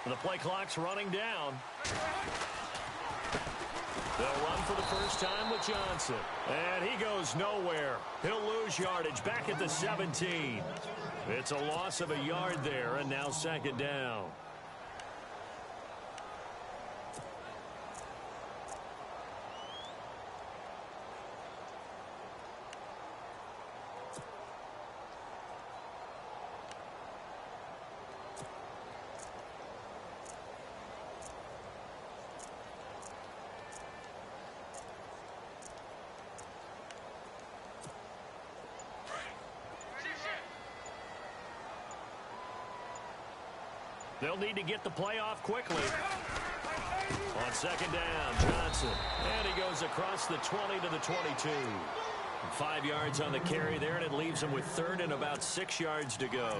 The play clock's running down. They'll run for the first time with Johnson. And he goes nowhere. He'll lose yardage back at the 17. It's a loss of a yard there, and now second down. They'll need to get the play off quickly. On second down, Johnson. And he goes across the 20 to the 22. 5 yards on the carry there, and it leaves him with third and about 6 yards to go.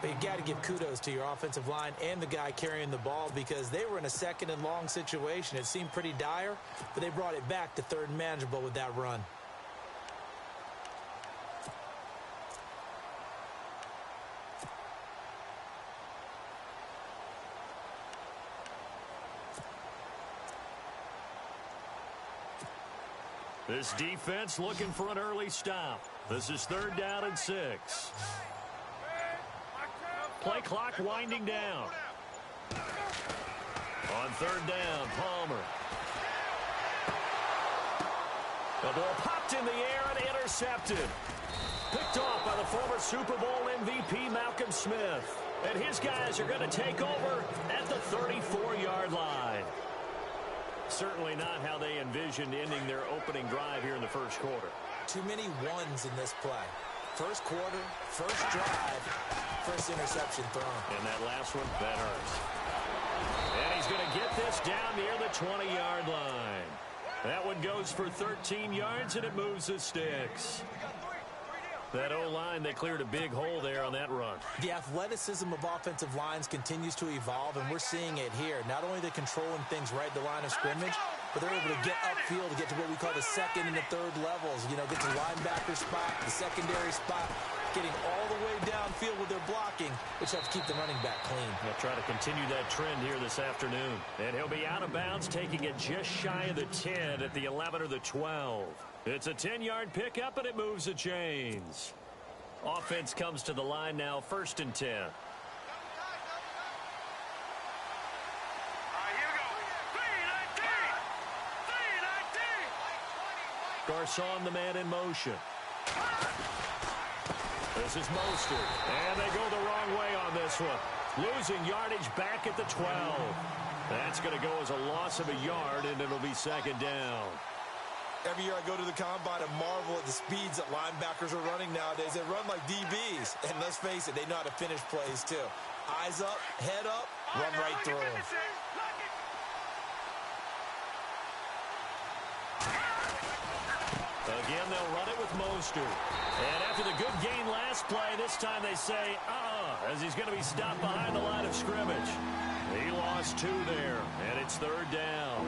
But you got to give kudos to your offensive line and the guy carrying the ball because they were in a second and long situation. It seemed pretty dire, but they brought it back to third and manageable with that run. This defense looking for an early stop. This is third down and 6. Play clock winding down. On third down, Palmer. The ball popped in the air and intercepted. Picked off by the former Super Bowl MVP Malcolm Smith. And his guys are going to take over at the 34-yard line. Certainly not how they envisioned ending their opening drive here in the first quarter. Too many ones in this play. First quarter, first drive, first interception thrown. And that last one, that hurts. And he's going to get this down near the 20-yard line. That one goes for 13 yards, and it moves the sticks. That O-line, they cleared a big hole there on that run. The athleticism of offensive lines continues to evolve, and we're seeing it here. Not only are they controlling things right at the line of scrimmage, but they're able to get upfield to get to what we call the second and the third levels. You know, get to the linebacker spot, the secondary spot, getting all the way downfield with their blocking, which helps keep the running back clean. They'll try to continue that trend here this afternoon. And he'll be out of bounds, taking it just shy of the 10 at the 11 or the 12. It's a 10-yard pickup, and it moves the chains. Offense comes to the line now, first and 10. Garcon, the man in motion. This is Mostert. And they go the wrong way on this one. Losing yardage back at the 12. That's going to go as a loss of a yard, and it'll be second down. Every year I go to the combine and marvel at the speeds that linebackers are running nowadays. They run like DBs. And let's face it, they know how to finish plays too. Eyes up, head up, run right through them. Again, they'll run it with Mostert. And after the good gain last play, this time they say, as he's going to be stopped behind the line of scrimmage. He lost 2 there, and it's third down.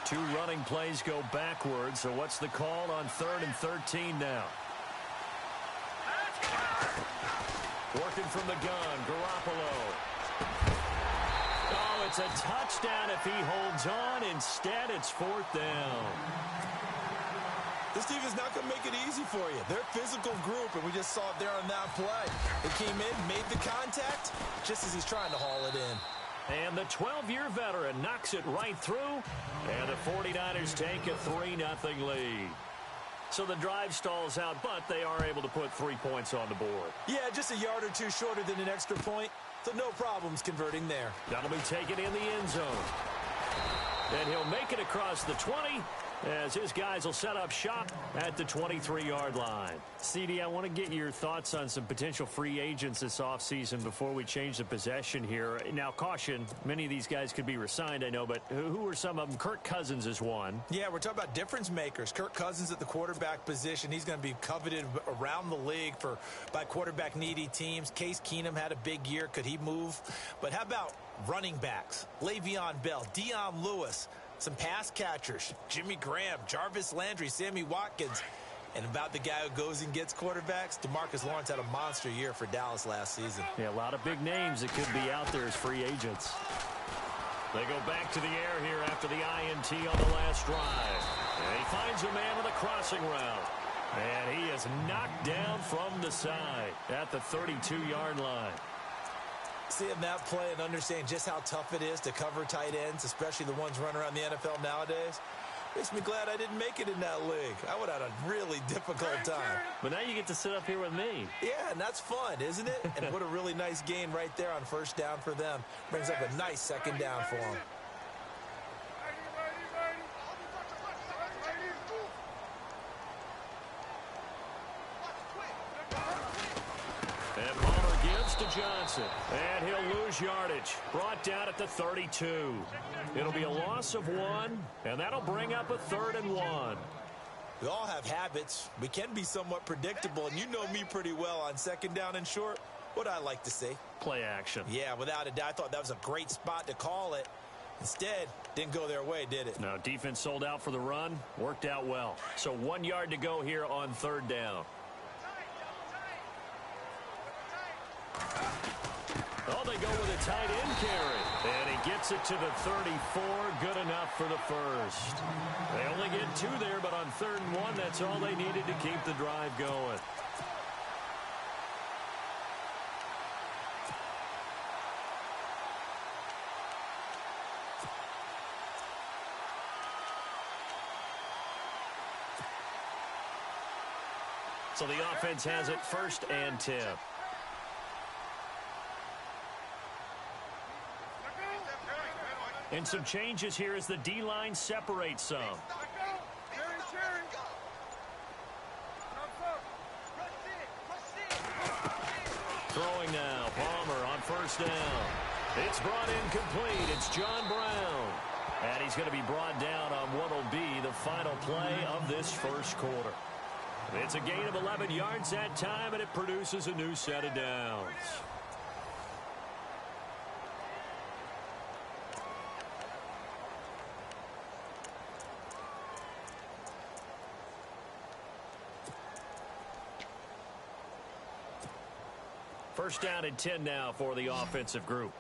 Two running plays go backwards, so what's the call on third and 13 now? Working from the gun, Garoppolo. Oh, it's a touchdown if he holds on. Instead, it's fourth down. This team is not going to make it easy for you. They're a physical group, and we just saw it there on that play. They came in, made the contact, just as he's trying to haul it in. And the 12-year veteran knocks it right through, and the 49ers take a 3-0 lead. So the drive stalls out, but they are able to put 3 points on the board. Yeah, just a yard or two shorter than an extra point, so no problems converting there. That'll be taken in the end zone. And he'll make it across the 20 as his guys will set up shop at the 23-yard line. CD, I want to get your thoughts on some potential free agents this offseason before we change the possession here. Now, caution, many of these guys could be re-signed, I know, but who are some of them? Kirk Cousins is one. Yeah, we're talking about difference makers. Kirk Cousins at the quarterback position. He's going to be coveted around the league by quarterback-needy teams. Case Keenum had a big year. Could he move? But how about running backs? Le'Veon Bell, Dion Lewis. Some pass catchers, Jimmy Graham, Jarvis Landry, Sammy Watkins. And about the guy who goes and gets quarterbacks, DeMarcus Lawrence had a monster year for Dallas last season. Yeah, a lot of big names that could be out there as free agents. They go back to the air here after the INT on the last drive. And he finds a man on the crossing route. And he is knocked down from the side at the 32-yard line. Seeing that play and understanding just how tough it is to cover tight ends, especially the ones running around the NFL nowadays, makes me glad I didn't make it in that league. I would have had a really difficult time. But now you get to sit up here with me. Yeah, and that's fun, isn't it? And what a really nice gain right there on first down for them. Brings up a nice second down for them. And Palmer gives to Johnson. And he'll lose yardage. Brought down at the 32. It'll be a loss of 1, and that'll bring up a 3rd and 1. We all have habits. We can be somewhat predictable, and you know me pretty well on second down and short. What I like to see. Play action. Yeah, without a doubt. I thought that was a great spot to call it. Instead, didn't go their way, did it? No, defense sold out for the run. Worked out well. So 1 yard to go here on 3rd down. Oh, they go with a tight end carry. And he gets it to the 34. Good enough for the first. They only get 2 there, but on 3rd and 1, that's all they needed to keep the drive going. So the offense has it 1st and 10. And some changes here as the D-line separates some. Throwing now, Palmer on 1st down. It's brought in complete. It's John Brown. And he's going to be brought down on what will be the final play of this first quarter. It's a gain of 11 yards that time, and it produces a new set of downs. First down and 10 now for the offensive group.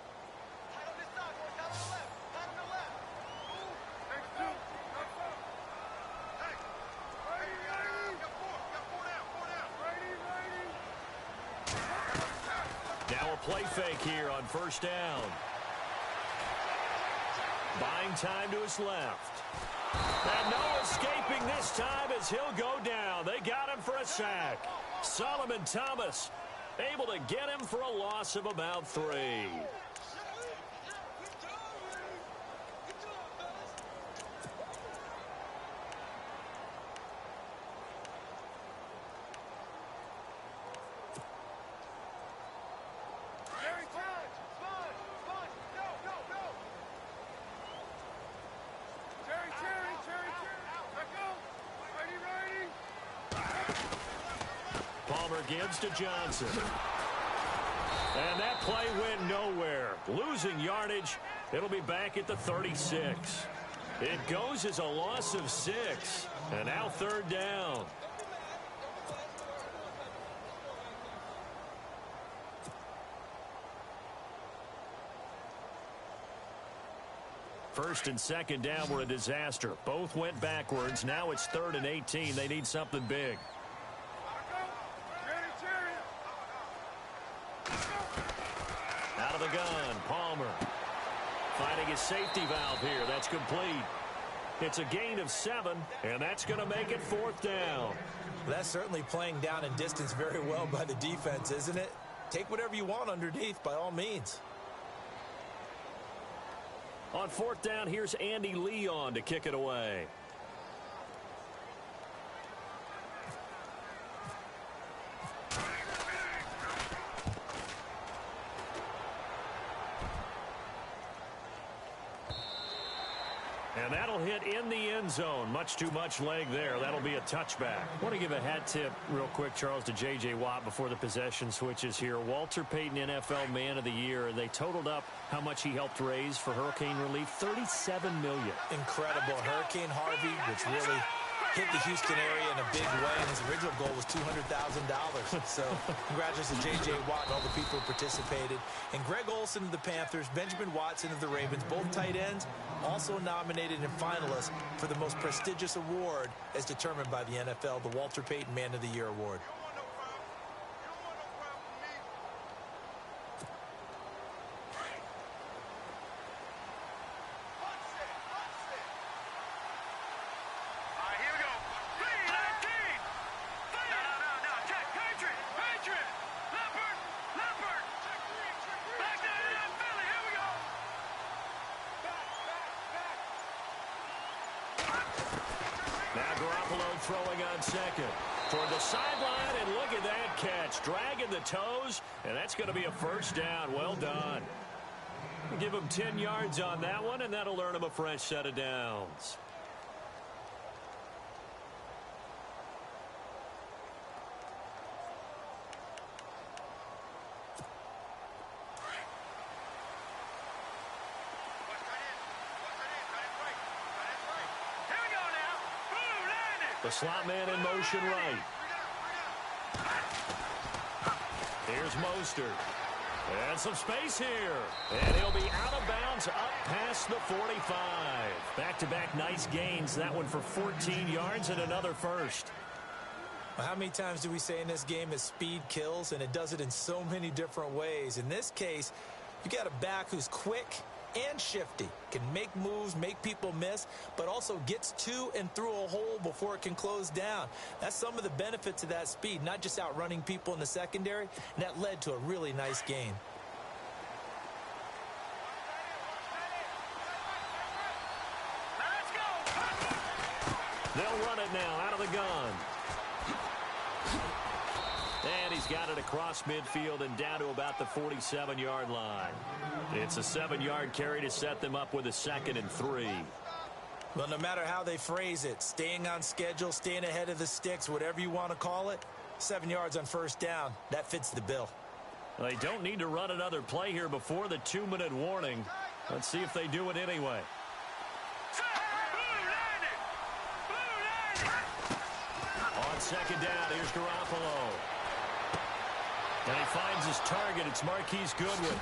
Now a play fake here on 1st down. Buying time to his left. And no escaping this time as he'll go down. They got him for a sack. Solomon Thomas able to get him for a loss of about 3. Palmer gives to Johnson. And that play went nowhere. Losing yardage. It'll be back at the 36. It goes as a loss of 6. And now 3rd down. First and second down were a disaster. Both went backwards. Now it's 3rd and 18. They need something big. Out of the gun, Palmer. Finding his safety valve here. That's complete. It's a gain of 7, and that's going to make it 4th down. That's certainly playing down and distance very well by the defense, isn't it? Take whatever you want underneath, by all means. On 4th down, here's Andy Leon to kick it away. And that'll hit in the end zone. Much too much leg there. That'll be a touchback. I want to give a hat tip real quick, Charles, to J.J. Watt before the possession switches here. Walter Payton, NFL Man of the Year. They totaled up how much he helped raise for hurricane relief. $37 million. Incredible. Hurricane Harvey, which really hit the Houston area in a big way, and his original goal was $200,000. So congratulations to J.J. Watt and all the people who participated. And Greg Olsen of the Panthers, Benjamin Watson of the Ravens, both tight ends, also nominated and finalists for the most prestigious award as determined by the NFL, the Walter Payton Man of the Year Award. Throwing on second toward the sideline, and look at that catch, dragging the toes, and that's going to be a first down. Well done. Give him 10 yards on that one, and that'll earn him a fresh set of downs. The slot man in motion right. Here's Mostert. And some space here. And he'll be out of bounds up past the 45. Back-to-back nice gains. That one for 14 yards and another first. Well, how many times do we say in this game that speed kills? And it does it in so many different ways. In this case, you got a back who's quick and shifty, can make moves, make people miss, but also gets to and through a hole before it can close down. That's some of the benefits of that speed, not just outrunning people in the secondary, and that led to a really nice gain. They'll run it now out of the gun. And he's got it across midfield and down to about the 47-yard line. It's a 7-yard carry to set them up with a 2nd and 3. Well, no matter how they phrase it, staying on schedule, staying ahead of the sticks, whatever you want to call it, 7 yards on first down, that fits the bill. Well, they don't need to run another play here before the 2-minute warning. Let's see if they do it anyway. On second down, here's Garoppolo. And he finds his target. It's Marquise Goodwin.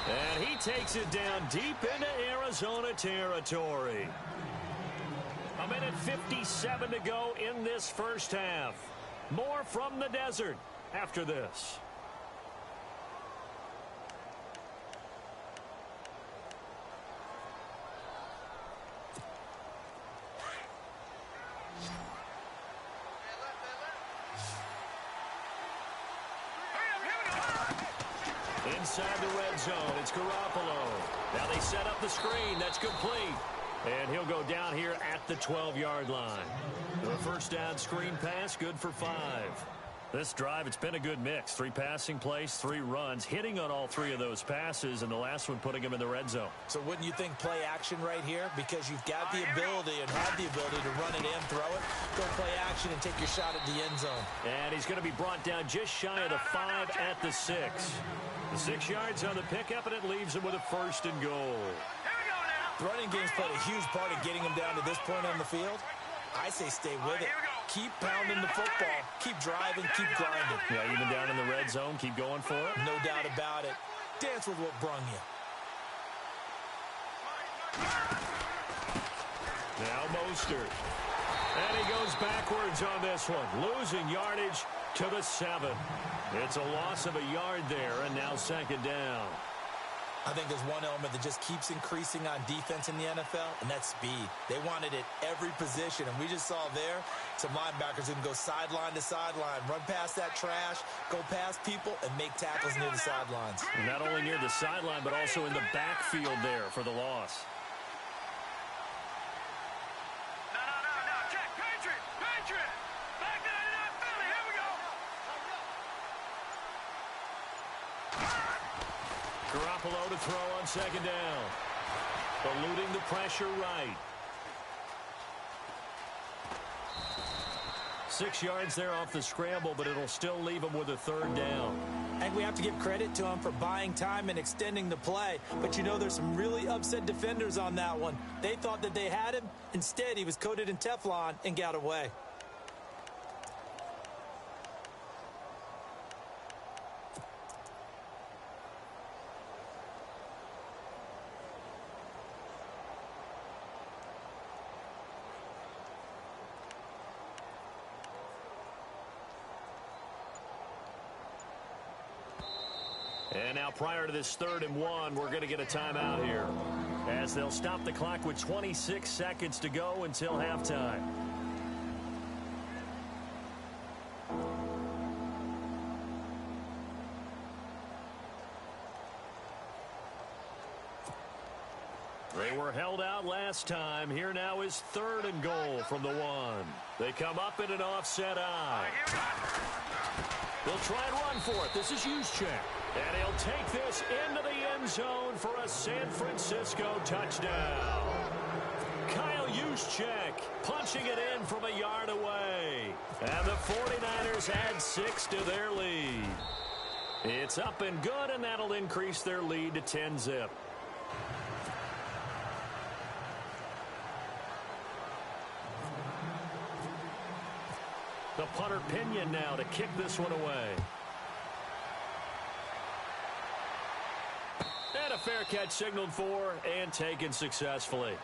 And he takes it down deep into Arizona territory. 1:57 to go in this first half. More from the desert after this. Inside the red zone, it's Garoppolo. Now they set up the screen. That's complete. And he'll go down here at the 12-yard line. The first down screen pass, good for 5. This drive, it's been a good mix. 3 passing plays, 3 runs, hitting on all 3 of those passes, and the last one putting him in the red zone. So wouldn't you think play action right here? Because you've got the ability and have the ability to run it and throw it. Go play action and take your shot at the end zone. And he's going to be brought down just shy of the 5 at the 6. The 6 yards on the pickup, and it leaves him with a 1st and goal. The running game's played a huge part in getting him down to this point on the field. I say stay with it. Keep pounding the football. Keep driving. Keep grinding. Yeah, even down in the red zone, keep going for it. No doubt about it. Dance with what brung you. Now Mostert. And he goes backwards on this one. Losing yardage to the 7. It's a loss of a yard there, and now 2nd down. I think there's one element that just keeps increasing on defense in the NFL, and that's speed. They want it at every position, and we just saw there some linebackers who can go sideline to sideline, run past that trash, go past people, and make tackles near the sidelines. And not only near the sideline, but also in the backfield there for the loss. Garoppolo to throw on 2nd down. Eluding the pressure right. 6 yards there off the scramble, but it'll still leave them with a third down. And we have to give credit to him for buying time and extending the play. But you know, there's some really upset defenders on that one. They thought that they had him. Instead, he was coated in Teflon and got away. And now prior to this 3rd and 1, we're going to get a timeout here, as they'll stop the clock with 26 seconds to go until halftime. They were held out last time. Here now is 3rd and goal from the 1. They come up in an offset eye. They'll try and run for it. This is Juszczyk. And he'll take this into the end zone for a San Francisco touchdown. Kyle Juszczyk punching it in from a yard away. And the 49ers add 6 to their lead. It's up and good, and that'll increase their lead to 10-zip. The punter Pinion now to kick this one away. And a fair catch signaled for and taken successfully.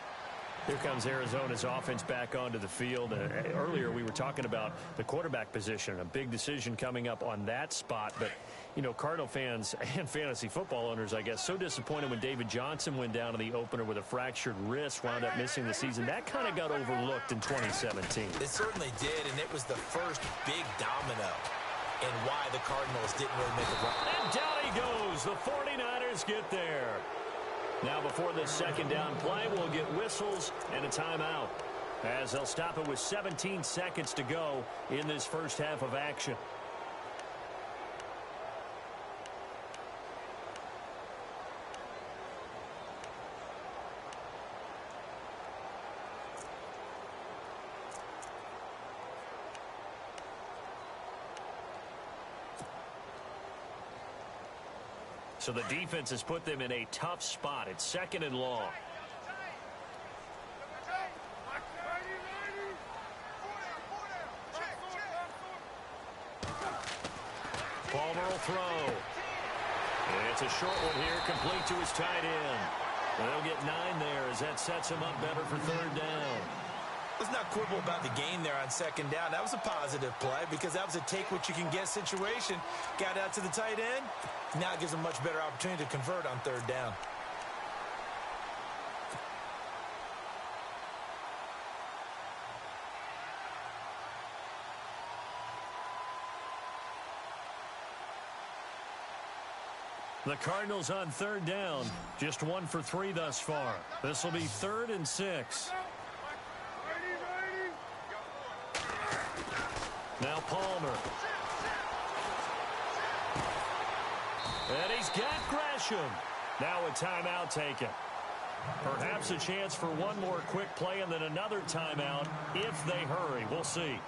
Here comes Arizona's offense back onto the field. Earlier we were talking about the quarterback position, a big decision coming up on that spot. But, you know, Cardinal fans and fantasy football owners, I guess, so disappointed when David Johnson went down in the opener with a fractured wrist, wound up missing the season. That kind of got overlooked in 2017. It certainly did, and it was the first big domino in why the Cardinals didn't really make a run. And down he goes. The 49ers get there. Now before this 2nd down play, we'll get whistles and a timeout, as they'll stop it with 17 seconds to go in this first half of action. So the defense has put them in a tough spot. It's 2nd and long. Palmer will throw. It's a short one here, complete to his tight end. And they'll get 9 there as that sets him up better for 3rd down. Let's not quibble about the gain there on 2nd down. That was a positive play because that was a take-what-you-can-get situation. Got out to the tight end. Now it gives them a much better opportunity to convert on 3rd down. The Cardinals on 3rd down, just 1 for 3 thus far. This will be 3rd and 6. Now Palmer. And he's got Gresham. Now a timeout taken. Perhaps a chance for one more quick play and then another timeout if they hurry. We'll see.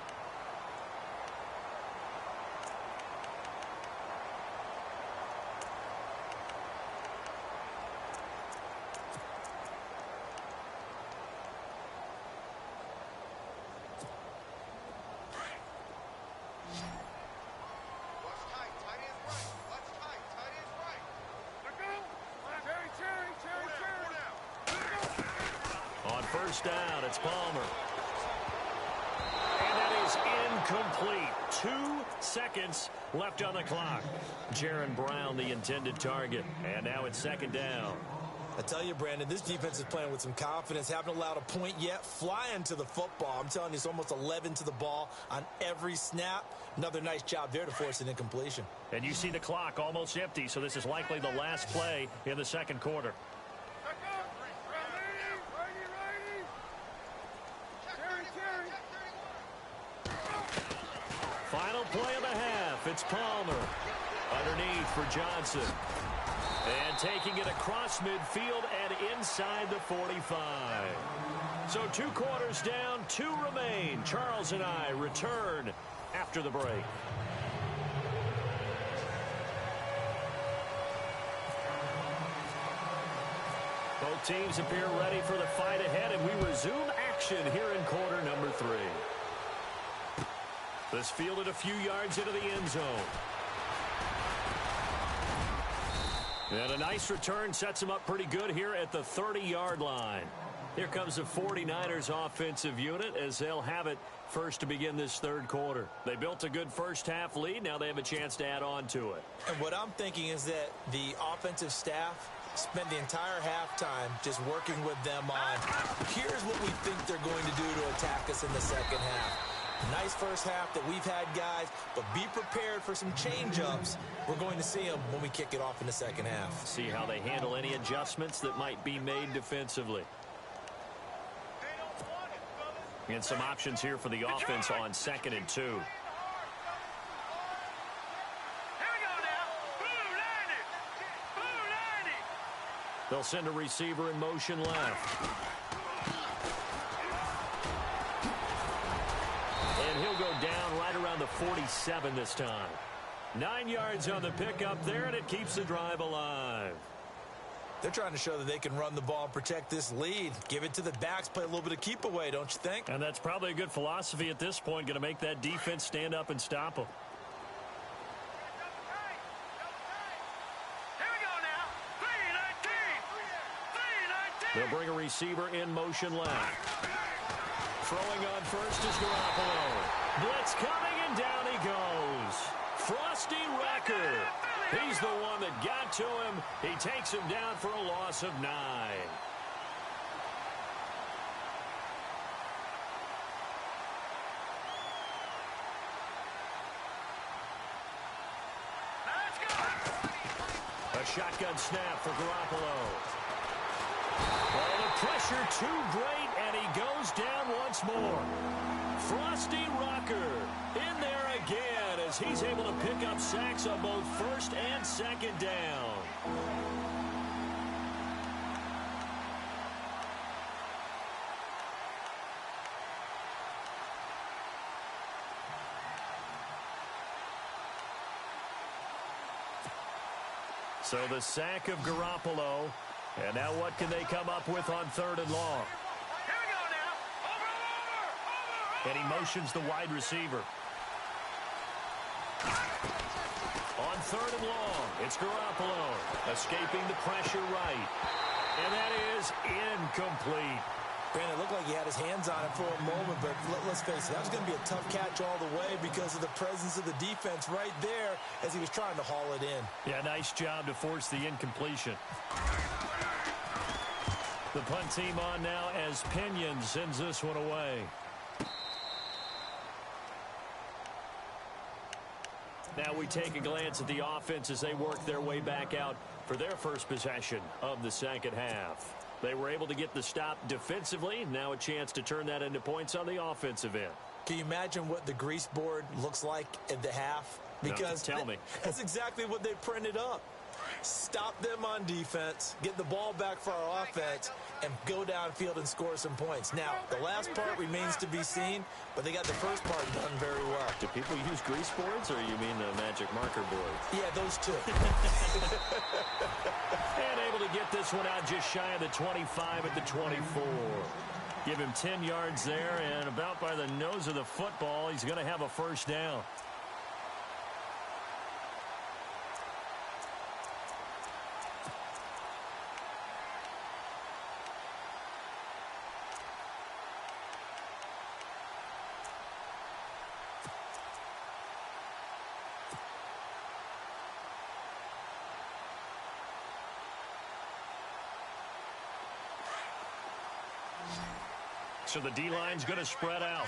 First down, it's Palmer. And that is incomplete. 2 seconds left on the clock. Jaron Brown, the intended target. And now it's 2nd down. I tell you, Brandon, this defense is playing with some confidence. Haven't allowed a point yet. Flying to the football. I'm telling you, it's almost 11 to the ball on every snap. Another nice job there to force an incompletion. And you see the clock almost empty, so this is likely the last play in the 2nd quarter. Final play of the half. It's Palmer underneath for Johnson. And taking it across midfield and inside the 45. So 2 quarters down, 2 remain. Charles and I return after the break. Both teams appear ready for the fight ahead, and we resume action here in quarter number 3. This fielded a few yards into the end zone. And a nice return sets him up pretty good here at the 30-yard line. Here comes the 49ers offensive unit as they'll have it first to begin this third quarter. They built a good first-half lead. Now they have a chance to add on to it. And what I'm thinking is that the offensive staff spent the entire halftime just working with them on, here's what we think they're going to do to attack us in the second half. Nice first half that we've had, guys, but be prepared for some change-ups. We're going to see them when we kick it off in the second half. See how they handle any adjustments that might be made defensively. And some options here for the offense on 2nd and 2. They'll send a receiver in motion left. And he'll go down right around the 47 this time. 9 yards on the pickup there, and it keeps the drive alive. They're trying to show that they can run the ball and protect this lead. Give it to the backs, play a little bit of keep away, don't you think? And that's probably a good philosophy at this point, going to make that defense stand up and stop them. They'll bring a receiver in motion left. Throwing on first is Garoppolo. Blitz coming, and down he goes. Frosty Rucker. He's the one that got to him. He takes him down for a loss of 9. A shotgun snap for Garoppolo. Oh, the pressure too great, and he goes down once more. Frosty Rucker in there again as he's able to pick up sacks on both first and second down. So the sack of Garoppolo. And now what can they come up with on 3rd and long? Here we go now. Over. And he motions the wide receiver. On 3rd and long, it's Garoppolo escaping the pressure right. And that is incomplete. Brandon, it looked like he had his hands on it for a moment, but let's face it, that was going to be a tough catch all the way because of the presence of the defense right there as he was trying to haul it in. Yeah, nice job to force the incompletion. The punt team on now as Pinion sends this one away. Now we take a glance at the offense as they work their way back out for their first possession of the second half. They were able to get the stop defensively. Now a chance to turn that into points on the offensive end. Can you imagine what the grease board looks like at the half? Because no, tell me. That's exactly what they printed up. Stop them on defense, get the ball back for our offense, and go downfield and score some points. Now, the last part remains to be seen, but they got the first part done very well. Do people use grease boards, or you mean the magic marker boards? Yeah, those two. And able to get this one out just shy of the 25 at the 24. Give him 10 yards there, and about by the nose of the football, he's going to have a first down. So the D-line's going to spread out.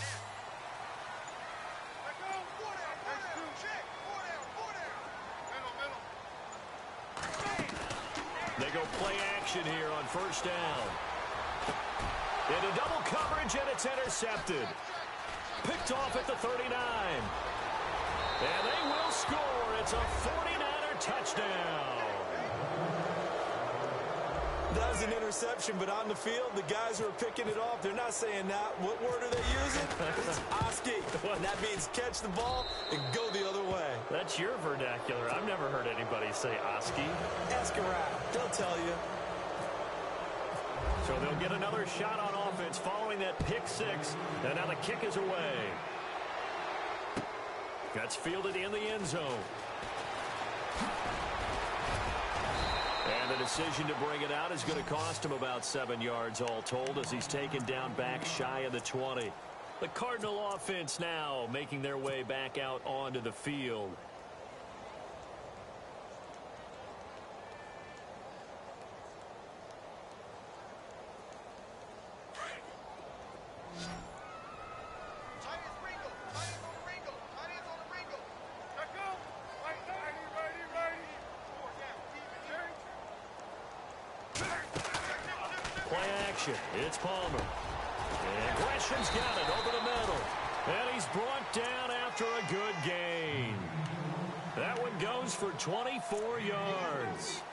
They go play action here on first down. Into double coverage, and it's intercepted. Picked off at the 39. And they will score. It's a 49er touchdown. That was an interception, but on the field, the guys who are picking it off, they're not saying that. What word are they using? It's Oski. And that means catch the ball and go the other way. That's your vernacular. I've never heard anybody say Oski. Ask around. They'll tell you. So they'll get another shot on offense following that pick six. And now the kick is away. That's fielded in the end zone. And the decision to bring it out is going to cost him about 7 yards all told as he's taken down back shy of the 20. The Cardinal offense now making their way back out onto the field. It's Palmer. And Gresham's got it over the middle. And he's brought down after a good gain. That one goes for 24 yards.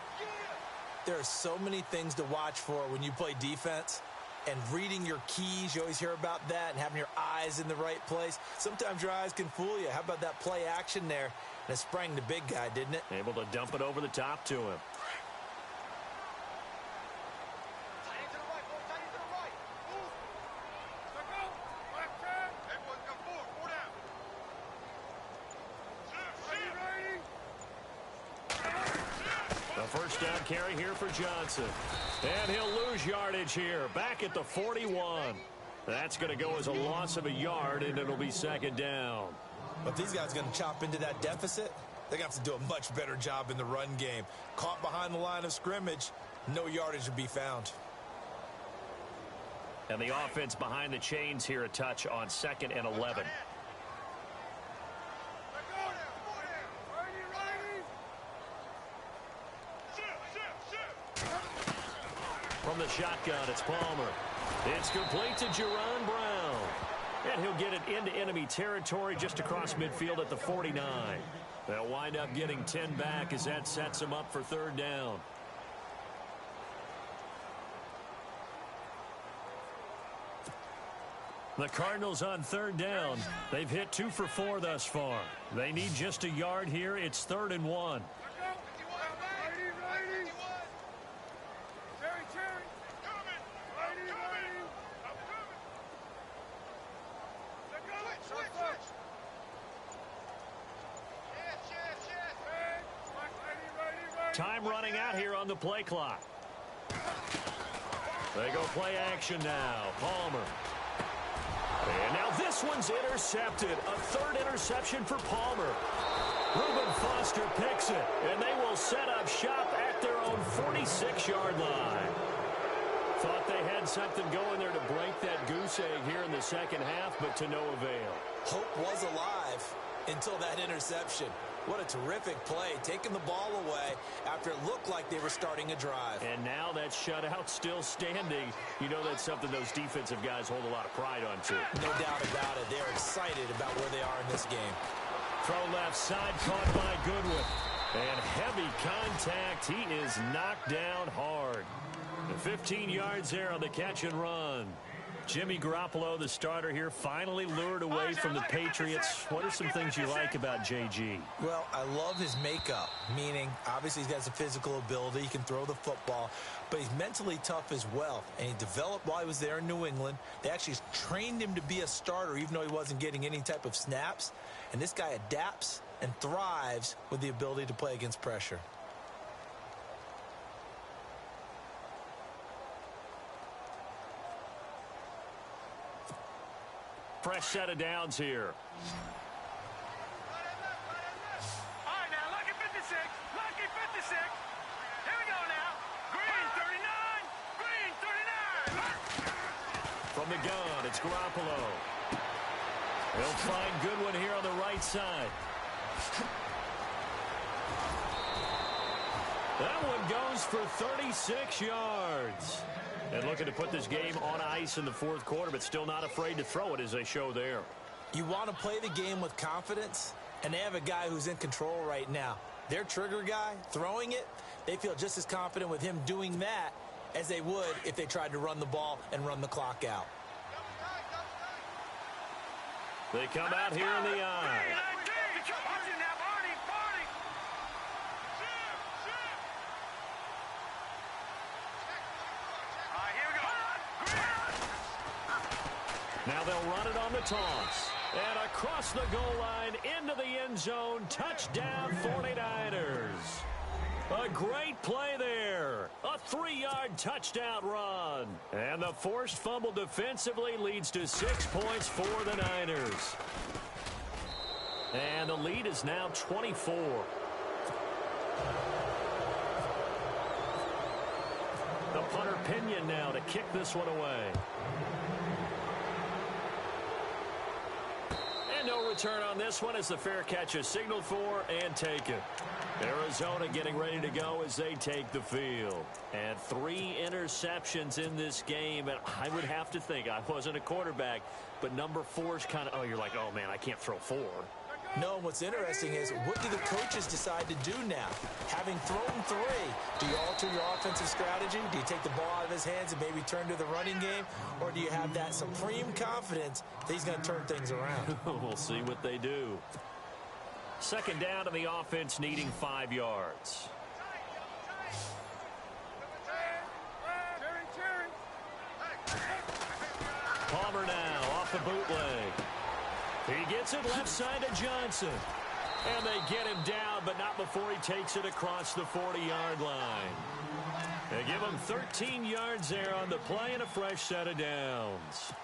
There are so many things to watch for when you play defense. And reading your keys, you always hear about that, and having your eyes in the right place. Sometimes your eyes can fool you. How about that play action there? And it sprang the big guy, didn't it? Able to dump it over the top to him. First down carry here for Johnson. And he'll lose yardage here. Back at the 41. That's going to go as a loss of a yard, and it'll be second down. But these guys are going to chop into that deficit. They're going to have to do a much better job in the run game. Caught behind the line of scrimmage, no yardage to be found. And the offense behind the chains here a touch on 2nd and 11. From the shotgun, it's Palmer. It's complete to Jerron Brown. And he'll get it into enemy territory just across midfield at the 49. They'll wind up getting 10 back as that sets them up for third down. The Cardinals on third down. They've hit 2 for 4 thus far. They need just a yard here. It's 3rd and 1. Time running out here on the play clock. They go play action now. Palmer. And now this one's intercepted. A 3rd interception for Palmer. Reuben Foster picks it. And they will set up shop at their own 46-yard line. Thought they had something going there to break that goose egg here in the second half, but to no avail. Hope was alive until that interception. What a terrific play, taking the ball away after it looked like they were starting a drive. And now that shutout still standing. You know that's something those defensive guys hold a lot of pride on, too. No doubt about it. They're excited about where they are in this game. Throw left side, caught by Goodwin. And heavy contact. He is knocked down hard. 15 yards there on the catch and run. Jimmy Garoppolo, the starter here, finally lured away from the Patriots. What are some things you like about JG? Well, I love his makeup, meaning obviously he's got some physical ability. He can throw the football, but he's mentally tough as well. And he developed while he was there in New England. They actually trained him to be a starter, even though he wasn't getting any type of snaps. And this guy adapts and thrives with the ability to play against pressure. Fresh set of downs here. All right, now, lucky 56. Lucky 56. Here we go now. Green 39. Green 39. From the gun, it's Garoppolo. They'll find Goodwin here on the right side. That one goes for 36 yards. And looking to put this game on ice in the 4th quarter, but still not afraid to throw it as they show there. You want to play the game with confidence, and they have a guy who's in control right now. Their trigger guy, throwing it, they feel just as confident with him doing that as they would if they tried to run the ball and run the clock out. They come out here in the eye. Now they'll run it on the toss. And across the goal line, into the end zone, touchdown 49ers. A great play there. A 3-yard touchdown run. And the forced fumble defensively leads to 6 points for the Niners. And the lead is now 24. The punter Pinion now to kick this one away. No return on this one as the fair catch is signaled for and taken. Arizona getting ready to go as they take the field. And 3 interceptions in this game. And I would have to think, I wasn't a quarterback, but number 4's kind of, oh, you're like, oh, man, I can't throw 4. No, and what's interesting is, what do the coaches decide to do now? Having thrown 3, do you alter your offensive strategy? Do you take the ball out of his hands and maybe turn to the running game? Or do you have that supreme confidence that he's going to turn things around? We'll see what they do. Second down to the offense needing 5 yards. Palmer now off the bootleg. He gets it left side to Johnson. And they get him down, but not before he takes it across the 40-yard line. They give him 13 yards there on the play and a fresh set of downs.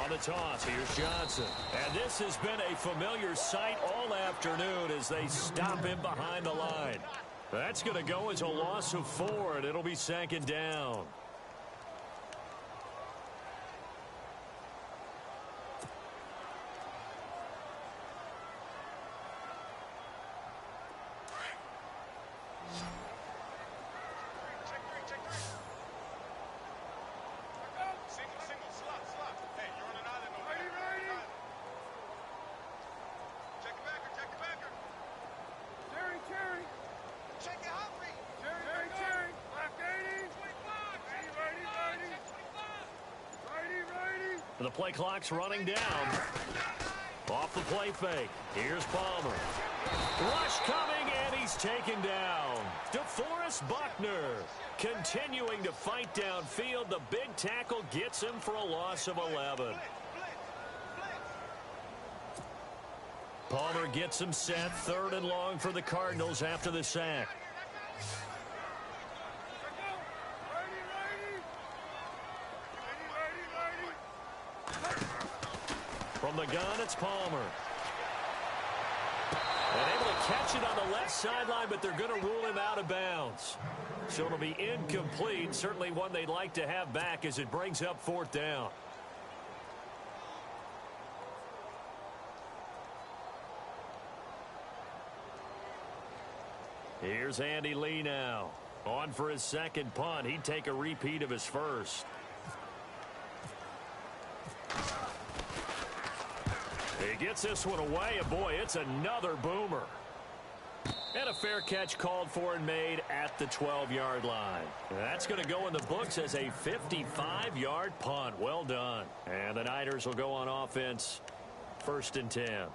On the toss, here's Johnson. And this has been a familiar sight all afternoon as they stop him behind the line. That's going to go as a loss of 4, and it'll be second down. The play clock's running down. Off the play fake. Here's Palmer. Rush coming, and he's taken down. DeForest Buckner continuing to fight downfield. The big tackle gets him for a loss of 11. Palmer gets him set. 3rd and long for the Cardinals after the sack. From the gun, it's Palmer. And able to catch it on the left sideline, but they're going to rule him out of bounds. So it'll be incomplete. Certainly one they'd like to have back as it brings up 4th down. Here's Andy Lee now. On for his second punt. He'd take a repeat of his first. He gets this one away, and boy, it's another boomer. And a fair catch called for and made at the 12-yard line. That's going to go in the books as a 55-yard punt. Well done. And the Niners will go on offense, 1st and 10.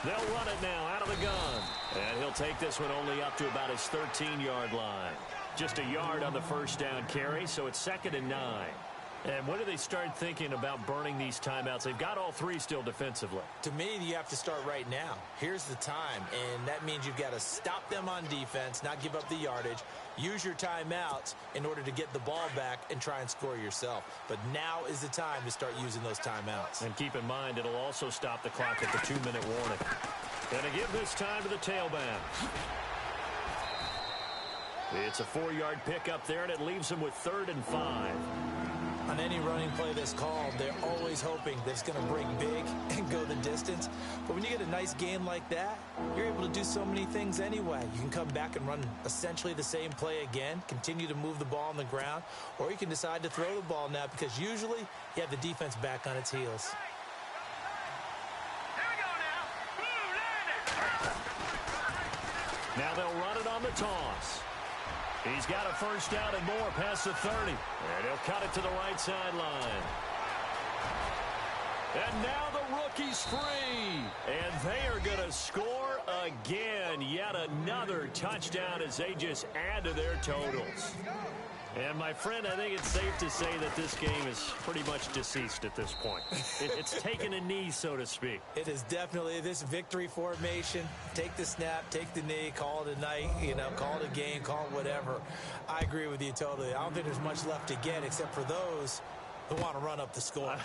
They'll run it now out of the gun. And he'll take this one only up to about his 13-yard line. Just a yard on the first down carry, so it's 2nd and 9. And when do they start thinking about burning these timeouts? They've got all 3 still defensively. To me, you have to start right now. Here's the time, and that means you've got to stop them on defense, not give up the yardage, use your timeouts in order to get the ball back and try and score yourself. But now is the time to start using those timeouts. And keep in mind, it'll also stop the clock at the 2-minute warning. And to give this time to the tailback. It's a 4-yard pickup there, and it leaves him with 3rd and 5. On any running play that's called, they're always hoping that it's going to break big and go the distance. But when you get a nice game like that, you're able to do so many things anyway. You can come back and run essentially the same play again, continue to move the ball on the ground, or you can decide to throw the ball now because usually you have the defense back on its heels. Here we go now. Now they'll run it on the toss. He's got a first down and more past the 30. And he'll cut it to the right sideline. And now the rookie's free. And they are going to score again. Yet another touchdown as they just add to their totals. And, my friend, I think it's safe to say that this game is pretty much deceased at this point. It's taken a knee, so to speak. It is definitely this victory formation. Take the snap, take the knee, call it a night, call it a game, call it whatever. I agree with you totally. I don't think there's much left to get except for those who want to run up the score.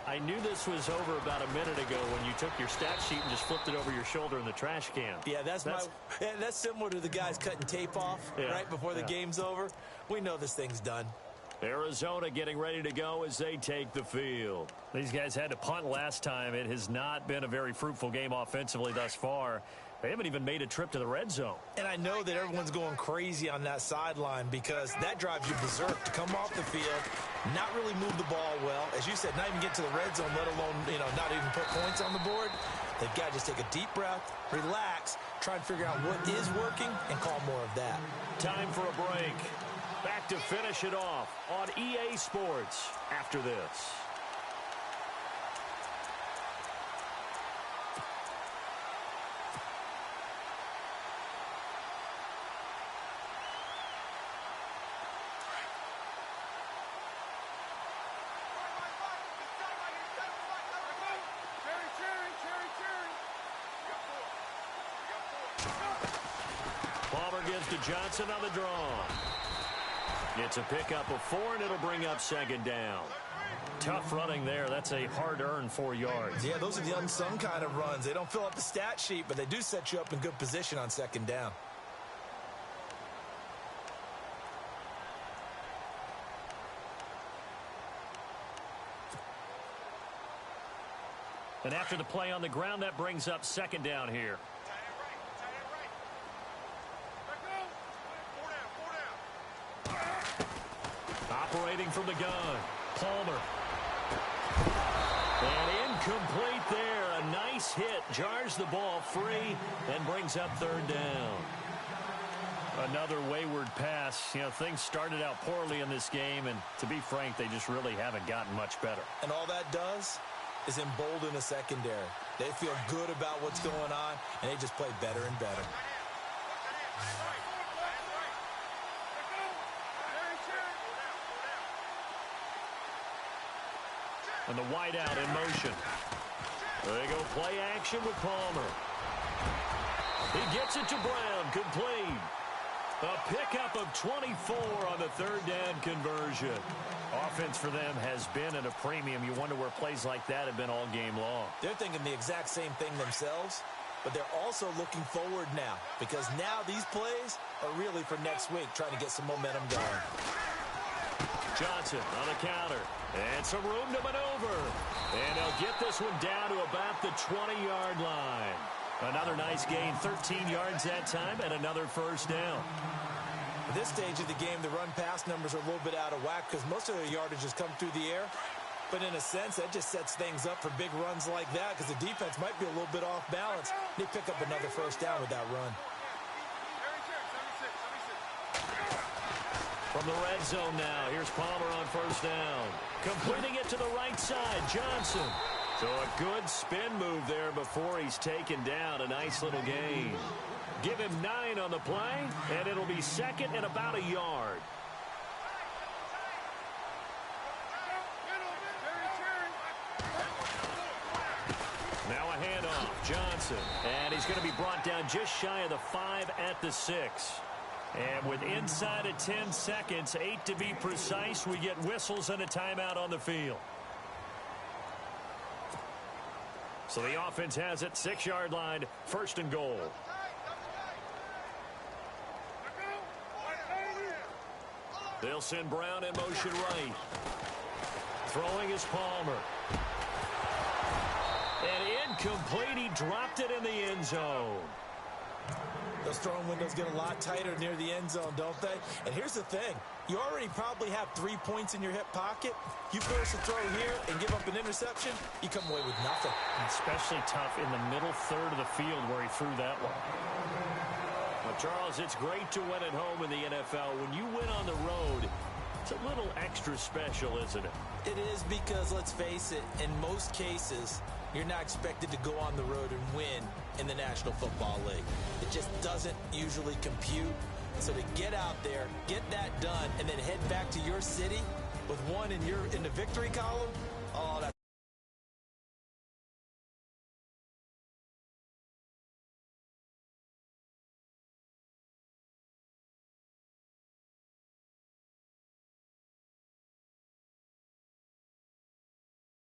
I knew this was over about a minute ago when you took your stat sheet and just flipped it over your shoulder in the trash can. Yeah, that's similar to the guys cutting tape off right before the game's over. We know this thing's done. Arizona getting ready to go as they take the field. These guys had to punt last time. It has not been a very fruitful game offensively thus far. They haven't even made a trip to the red zone. And I know that everyone's going crazy on that sideline because that drives you berserk to come off the field, not really move the ball well. As you said, not even get to the red zone, let alone, not even put points on the board. They've got to just take a deep breath, relax, try and figure out what is working, and call more of that. Time for a break. Back to finish it off on EA Sports after this. Gives to Johnson on the draw. It's a pickup of 4, and it'll bring up second down. Tough running there. That's a hard-earned 4 yards. Yeah, those are the unsung kind of runs. They don't fill up the stat sheet, but they do set you up in good position on second down. And after the play on the ground, that brings up second down here. Operating from the gun, Palmer. And incomplete there. A nice hit. Jars the ball free and brings up third down. Another wayward pass. Things started out poorly in this game, and to be frank, they just really haven't gotten much better. And all that does is embolden the secondary. They feel good about what's going on, and they just play better and better. And the wideout in motion. They go play action with Palmer. He gets it to Brown, complete. A pickup of 24 on the third down conversion. Offense for them has been at a premium. You wonder where plays like that have been all game long. They're thinking the exact same thing themselves, but they're also looking forward now because now these plays are really for next week, trying to get some momentum going. Johnson on the counter. And some room to maneuver. And they'll get this one down to about the 20-yard line. Another nice gain, 13 yards that time, and another first down. At this stage of the game, the run-pass numbers are a little bit out of whack because most of their yardage has come through the air. But in a sense, that just sets things up for big runs like that because the defense might be a little bit off balance. They pick up another first down with that run. From the red zone now, here's Palmer on first down. Completing it to the right side, Johnson. So a good spin move there before he's taken down. A nice little gain. Give him 9 on the play, and it'll be second and about a yard. Now a handoff, Johnson. And he's going to be brought down just shy of the 5 at the 6. And with inside of 10 seconds, 8 to be precise, we get whistles and a timeout on the field. So the offense has it, 6-yard line, first and goal. They'll send Brown in motion right. Throwing is Palmer. And incomplete. He dropped it in the end zone. Those throwing windows get a lot tighter near the end zone, don't they? And here's the thing. You already probably have 3 points in your hip pocket. You force a throw here and give up an interception, you come away with nothing. Especially tough in the middle third of the field where he threw that one. Well, Charles, it's great to win at home in the NFL. When you win on the road, it's a little extra special, isn't it? It is because, let's face it, in most cases, you're not expected to go on the road and win in the National Football League. It just doesn't usually compute. So to get out there, get that done, and then head back to your city with one in the victory column, oh, that's